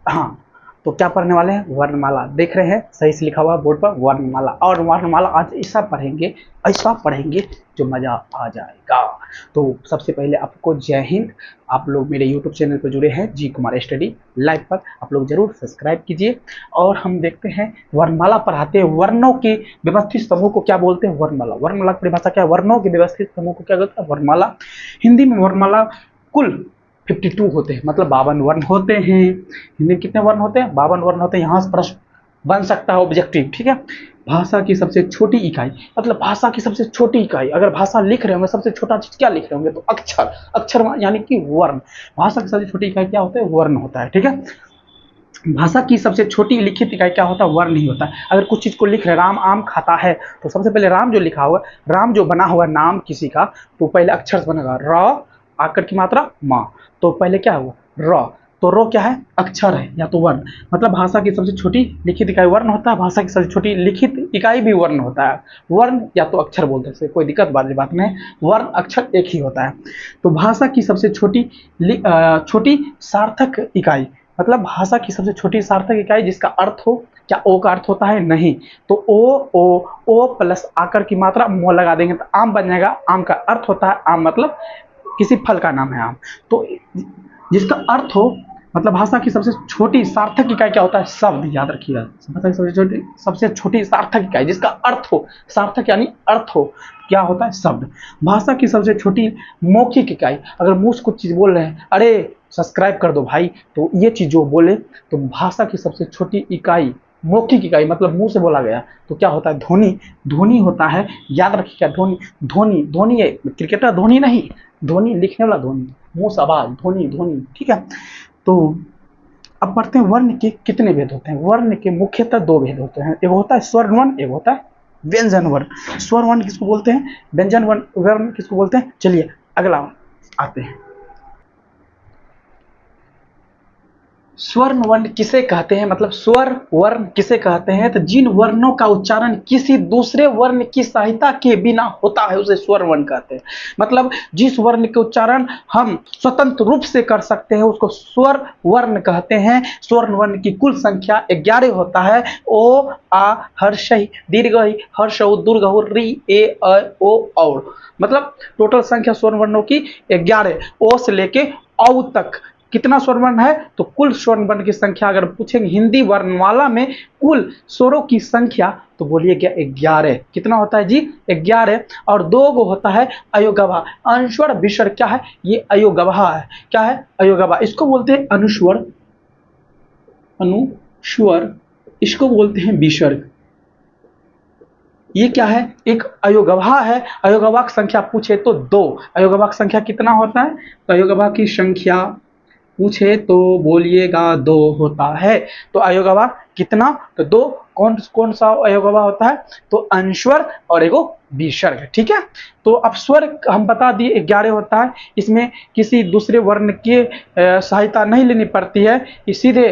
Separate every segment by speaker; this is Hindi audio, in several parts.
Speaker 1: हाँ, तो क्या पढ़ने वाले हैं? वर्णमाला। देख रहे हैं सही से लिखा हुआ बोर्ड पर वर्णमाला। और वर्णमाला आज ऐसा पढ़ेंगे जो मजा आ जाएगा। तो सबसे पहले आपको जय हिंद। आप लोग मेरे यूट्यूब चैनल पर जुड़े हैं जी कुमार स्टडी लाइव पर, आप लोग जरूर सब्सक्राइब कीजिए। और हम देखते हैं वर्णमाला पढ़ाते हैं। वर्णों के व्यवस्थित समूह को क्या बोलते हैं? वर्णमाला। वर्णमाला की परिभाषा क्या है? वर्णों के व्यवस्थित समूह को क्या बोलते हैं? वर्णमाला। हिंदी में वर्णमाला कुल 52 होते हैं, मतलब 52 वर्ण होते हैं। हिंदी में कितने वर्ण होते हैं? 52 वर्ण होते हैं। यहाँ से प्रश्न बन सकता है ऑब्जेक्टिव, ठीक है। भाषा की सबसे छोटी इकाई, मतलब भाषा की सबसे छोटी इकाई। अगर भाषा लिख रहे होंगे सबसे छोटा चीज क्या लिख रहे होंगे? तो अक्षर। अक्षर यानी कि वर्ण। भाषा की सबसे छोटी इकाई क्या होता है? वर्ण होता है, ठीक है। भाषा की सबसे छोटी लिखित इकाई क्या होता है? वर्ण ही होता है। अगर कुछ चीज को लिख रहे, राम आम खाता है, तो सबसे पहले राम जो लिखा हुआ, राम जो बना हुआ नाम किसी का, तो पहले अक्षर से बनेगा र, आकर की मात्रा माँ, तो पहले क्या हुआ? र। तो रो क्या है? अक्षर है या तो वर्ण। मतलब भाषा की सबसे छोटी लिखित इकाई वर्ण होता है। भाषा की सबसे छोटी लिखित इकाई भी वर्ण होता है। वर्ण या तो अक्षर बोलते हैं, कोई दिक्कत वाली बात नहीं है। वर्ण अक्षर एक ही होता है। तो भाषा की सबसे छोटी सार्थक इकाई, मतलब भाषा की सबसे छोटी सार्थक इकाई जिसका अर्थ हो, क्या ओ का अर्थ होता है? नहीं। तो ओ प्लस आकर की मात्रा मो लगा देंगे तो आम बन जाएगा। आम का अर्थ होता है, आम मतलब किसी फल का नाम है आम। तो जिसका अर्थ हो, मतलब भाषा की सबसे छोटी सार्थक इकाई क्या होता है? शब्द। याद रखिएगा, भाषा की सबसे छोटी सार्थक इकाई जिसका अर्थ हो, सार्थक यानी अर्थ हो, क्या होता है? शब्द। भाषा की सबसे छोटी मौखिक इकाई, अगर मुंह से कुछ चीज बोल रहे हैं, अरे सब्सक्राइब कर दो भाई, तो ये चीज जो बोले, तो भाषा की सबसे छोटी इकाई मौखिक इकाई, मतलब मुंह से बोला गया, तो क्या होता है? ध्वनि। ध्वनि होता है, याद रखिएगा। ध्वनि है, क्रिकेटर धोनी नहीं, ध्वनि लिखने वाला ध्वनि, मुंह से आवाज, ध्वनि, ठीक है। तो अब पढ़ते हैं वर्ण के कितने भेद होते हैं। वर्ण के मुख्यतः 2 भेद होते हैं, एक होता है स्वर वर्ण, एक होता है व्यंजन वर्ण। स्वर वर्ण किसको बोलते हैं? व्यंजन वर्ण किसको बोलते हैं? चलिए अगला आते हैं। स्वर्ण वर्ण किसे कहते हैं? मतलब स्वर वर्ण किसे कहते हैं? तो जिन वर्णों का उच्चारण किसी दूसरे वर्ण की सहायता के बिना होता है उसे स्वर वर्ण कहते हैं। मतलब जिस वर्ण के उच्चारण हम स्वतंत्र रूप से कर सकते हैं उसको स्वर वर्ण कहते हैं। स्वर्ण वर्ण की कुल संख्या 11 होता है। ओ, आ, हर्षई, दीर्घई, हर्षऊ, दुर्गऊ, री, ए, अ, ओ, और। मतलब टोटल संख्या स्वर्ण वर्णों की 11। ओ से लेके औ तक कितना स्वर वर्ण है? तो कुल स्वर वर्ण की संख्या अगर पूछेंगे हिंदी वर्णमाला में कुल स्वरों की संख्या, तो बोलिए 11। कितना होता है जी? 11। और 2 गो होता है अयोगवा। अनुस्वर विसर्ग क्या है? ये अयोगवा है। क्या है? अयोगवा। इसको बोलते हैं अनुस्वर, इसको बोलते हैं विसर्ग। ये क्या है? एक अयोगवा है। अयोगवा की संख्या पूछे तो 2। अयोगवा की संख्या कितना होता है? तो अयोगवा की संख्या पूछे तो बोलिएगा 2 होता है। तो अयोगवा कितना? तो 2। कौन सा अयोगवा होता है? तो अनुस्वर और एगो विसर्ग, ठीक है। तो अब स्वर हम बता दिए 11 होता है। इसमें किसी दूसरे वर्ण की सहायता नहीं लेनी पड़ती है, ये सीधे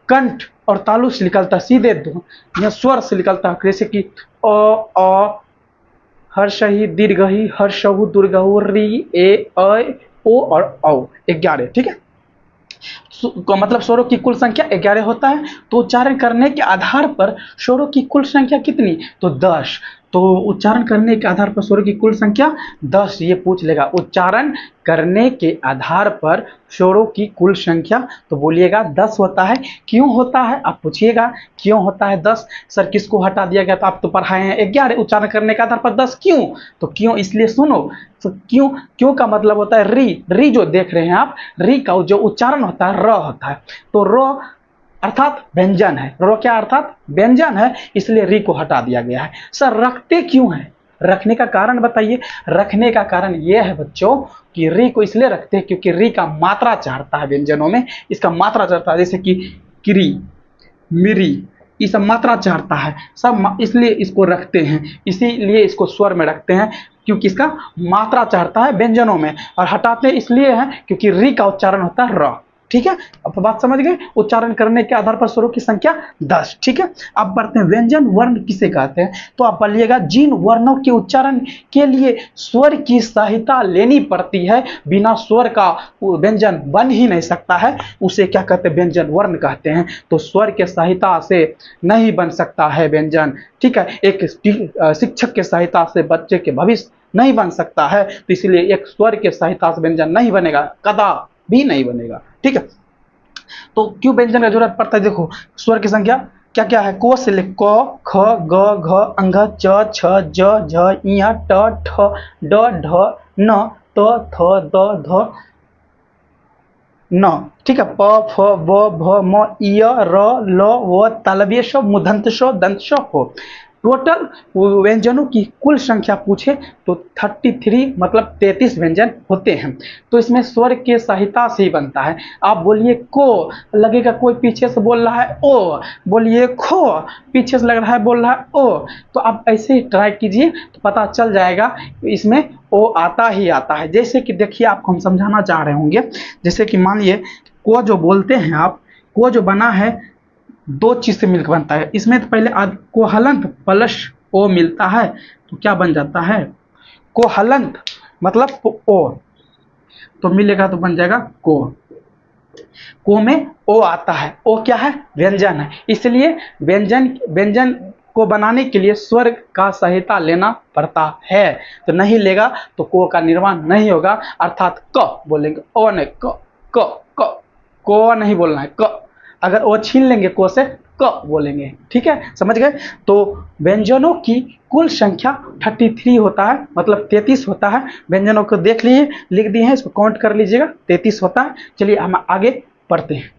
Speaker 1: कंठ और तालु से निकलता है, सीधे स्वर से निकलता है। जैसे कि अ, हर्षहि, दीर्घहि, हर्षहु, दुर्गहु, री, ए, अ, ओ और औ। 11, ठीक है। मतलब स्वरों की कुल संख्या 11 होता है। तो उच्चारण करने के आधार पर स्वरों की कुल संख्या कितनी? तो 10। तो उच्चारण करने के आधार पर स्वरों की कुल संख्या 10, ये पूछ लेगा। उच्चारण करने के आधार पर स्वरों की कुल संख्या, तो बोलिएगा 10 होता है। क्यों होता है आप पूछिएगा? क्यों होता है 10? सर किसको हटा दिया गया? तो आप तो पढ़ाए हैं 11, उच्चारण करने के आधार पर 10। क्यों? तो क्यों इसलिए सुनो। तो क्यों का मतलब होता है री जो देख रहे हैं आप, री का जो उच्चारण होता है र होता है। तो र अर्थात व्यंजन है। रो क्या अर्थात? व्यंजन है, इसलिए री को हटा दिया गया है। सर रखते क्यों है? रखने का कारण बताइए। रखने का कारण यह है बच्चों कि री को इसलिए रखते हैं क्योंकि री का मात्रा चढ़ता है व्यंजनों में, इसका मात्रा चढ़ता है। जैसे कि किरी, मिरी, ये सब मात्रा चढ़ता है सब, इसलिए इसको रखते हैं। इसीलिए इसको स्वर में रखते हैं क्योंकि इसका मात्रा चढ़ता है व्यंजनों में। और हटाते इसलिए है क्योंकि री का उच्चारण होता है र, ठीक है, अब बात समझ गए। उच्चारण करने के आधार पर स्वरों की संख्या 10। ठीक है, अब बढ़ते हैं व्यंजन वर्ण किसे कहते हैं। तो आप बोलिएगा जिन वर्णों के उच्चारण के लिए स्वर की सहायता लेनी पड़ती है, बिना स्वर का व्यंजन बन ही नहीं सकता है, उसे क्या कहते हैं, व्यंजन वर्ण कहते हैं। तो स्वर के सहायता से नहीं बन सकता है व्यंजन। ठीक है, एक शिक्षक के सहायता से बच्चे के भविष्य नहीं बन सकता है, तो इसलिए एक स्वर के सहायता से व्यंजन नहीं बनेगा, कदापि नहीं बनेगा। ठीक है, तो क्यों व्यंजन का जरूरत पड़ता है, देखो स्वर की संख्या क्या क्या है, को से ले क ख ग घ अंग च छ ज झ ञ ट ठ ड ढ न त थ द ध न। ठीक है, प फ ब भ म य र ल व तालव्य श मूर्धन्य श दंत श हो। टोटल व्यंजनों की कुल संख्या पूछे तो 33 मतलब 33 व्यंजन होते हैं। तो इसमें स्वर के सहायता से ही बनता है। आप बोलिए को, लगेगा कोई पीछे से बोल रहा है ओ, बोलिए खो, पीछे से लग रहा है बोल रहा है ओ। तो आप ऐसे ही ट्राई कीजिए तो पता चल जाएगा इसमें ओ आता ही आता है। जैसे कि देखिए आपको हम समझाना चाह रहे होंगे, जैसे कि मान लिए को जो बोलते हैं आप, को जो बना है दो चीज से मिलकर बनता है। इसमें तो पहले कोहलंत प्लस ओ मिलता है तो क्या बन जाता है, कोहलंत मतलब ओ, तो मिलेगा तो बन जाएगा को में ओ आता है। ओ क्या है, व्यंजन है, इसलिए व्यंजन व्यंजन को बनाने के लिए स्वर का सहायता लेना पड़ता है। तो नहीं लेगा तो को का निर्माण नहीं होगा, अर्थात क बोलेंगे ओ नहीं, क क क को नहीं बोलना है, क अगर वो छीन लेंगे को से क बोलेंगे। ठीक है, समझ गए। तो व्यंजनों की कुल संख्या 33 होता है, मतलब 33 होता है। व्यंजनों को देख लीजिए, लिख दिए हैं, इसको काउंट कर लीजिएगा, 33 होता है। चलिए हम आगे पढ़ते हैं।